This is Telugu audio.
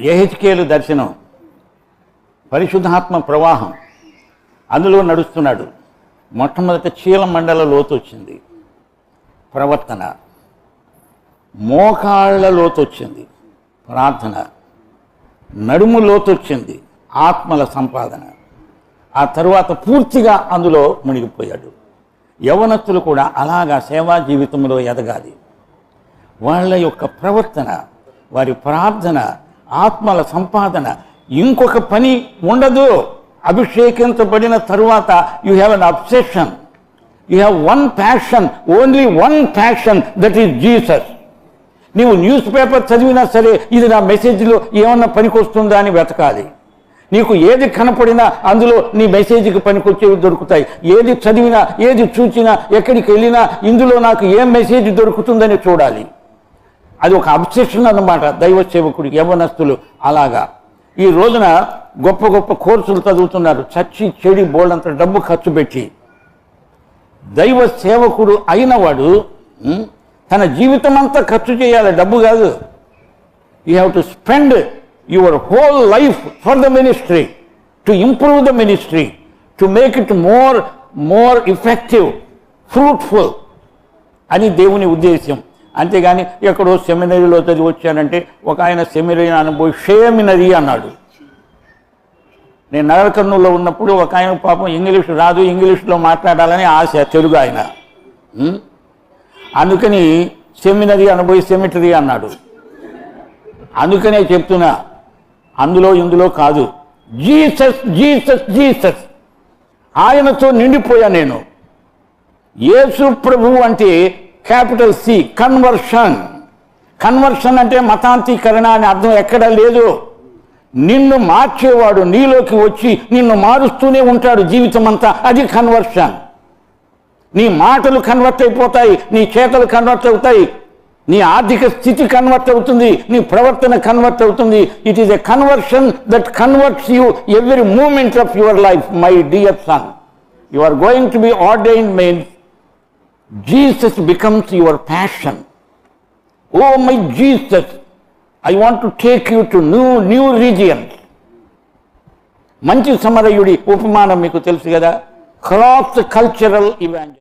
యెహెజ్కేలు దర్శనం, పరిశుద్ధాత్మ ప్రవాహం, అందులో నడుస్తున్నాడు. మొట్టమొదట చీలమండల లోతు వచ్చింది, ప్రవర్తన. మోకాళ్ళ లోతు వచ్చింది, ప్రార్థన. నడుము లోతు వచ్చింది, ఆత్మల సంపాదన. ఆ తరువాత పూర్తిగా అందులో మునిగిపోయాడు. యవనస్తులు కూడా అలాగా సేవా జీవితంలో ఎదగాలి. వాళ్ళ యొక్క ప్రవర్తన, వారి ప్రార్థన, ఆత్మల సంపాదన. ఇంకొక పని ఉండదు. అభిషేకించబడిన తరువాత you have an obsession, you have one passion, only one passion, that is Jesus. నీవు న్యూస్ పేపర్ చదివినా సరే ఇది నా మెసేజ్లో ఏమన్నా పనికొస్తుందా అని వెతకాలి. నీకు ఏది కనపడినా అందులో నీ మెసేజ్కి పనికొచ్చేవి దొరుకుతాయి. ఏది చదివినా, ఏది చూచినా, ఎక్కడికి వెళ్ళినా ఇందులో నాకు ఏం మెసేజ్ దొరుకుతుందని చూడాలి. అది ఒక అబ్సెషన్ అన్నమాట దైవ సేవకుడికి. యవ్వనస్తులు అలాగా. ఈ రోజున గొప్ప గొప్ప కోర్సులు చదువుతున్నారు, చచ్చి చెడి బోల్డంత డబ్బు ఖర్చు పెట్టి. దైవ సేవకుడు అయినవాడు తన జీవితం అంతా ఖర్చు చేయాలి, డబ్బు కాదు. You have to spend your whole life for the ministry, to improve the ministry, to make it more effective, fruitful అని దేవుని ఉద్దేశం. అంతేగాని ఎక్కడో సెమినరీలో చదివి వచ్చానంటే, ఒక ఆయన సెమినరీ అనుభవి షేమినరీ అన్నాడు. నేను నగర కర్నూలులో ఉన్నప్పుడు ఒక ఆయన పాపం ఇంగ్లీష్ రాదు, ఇంగ్లీష్లో మాట్లాడాలని ఆశ, తెలుగు ఆయన. అందుకని సెమినరీ అనుభవి సెమిటరీ అన్నాడు. అందుకనే చెప్తున్నా, అందులో ఇందులో కాదు. జీసస్ జీసస్ జీసస్, ఆయనతో నిండిపోయా నేను. యేసు ప్రభువు అంటే క్యాపిటల్ సి, కన్వర్షన్. కన్వర్షన్ అంటే మతాంతీకరణ అని అర్థం ఎక్కడా లేదు. నిన్ను మార్చేవాడు నీలోకి వచ్చి నిన్ను మారుస్తూనే ఉంటాడు జీవితం అంతా. అది కన్వర్షన్. నీ మాటలు కన్వర్ట్ అయిపోతాయి, నీ చేతలు కన్వర్ట్ అవుతాయి, నీ ఆర్థిక స్థితి కన్వర్ట్ అవుతుంది, నీ ప్రవర్తన కన్వర్ట్ అవుతుంది. It is a conversion that converts you every moment of your life. My dear son, you are going to be ordained means Jesus becomes your passion. Oh my Jesus, I want to take you to new regions. మంచి సమరయుడి ఉపమానం మీకు తెలుసు కదా, క్రాస్ కల్చరల్ ఇవాంజలిజం.